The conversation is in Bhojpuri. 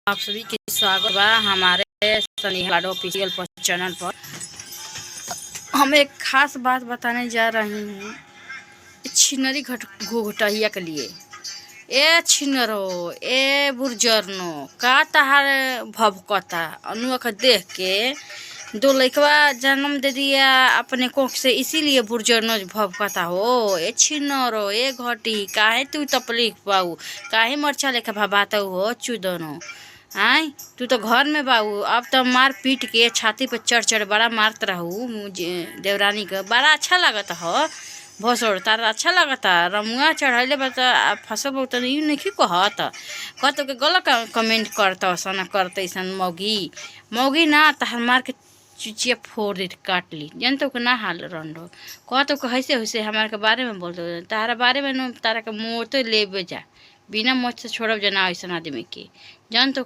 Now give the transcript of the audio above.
आप सभी के स्वागत बा हमारे स्नेहा ऑफिशियल चैनल पर। हम एक खास बात बताने जा रही हूँ छिनरी घोटहिया के लिए। ए छिनरो ए बुरजरनो का तहार भभकता अनुआ के देख के दो लड़कवा जन्म दे दिया अपने कोख से, इसीलिए बुरजरनो भभकता हो। ए छिनरो ए घटी काहे तू तकलीफ पाऊ, काहे मरचा लेके भबाता हो चुदनो। आय तू तो घर में बाऊ, अब तो मार पीट के छाती पे चढ़ चढ़ बड़ा मारत रहू मुझे देवरानी का। बड़ा अच्छा लगता हो भोसड़ तारा, अच्छा लगता रमुआ चढ़ैले बता फसल बहुत नहीं नहीं कहत के गलत कमेंट करता सन करते सन मौगी मौगी ना तहर मार के चुचिया फोड़ दे काट ली जन तो ना हाल रंडो कहतो के हैसे वैसे हमारे के बारे में बोल दो तारा बारे में तारा के मोह तो ले जा बिना मोच से छोड़ब जना ऐसा आदमी के जन तो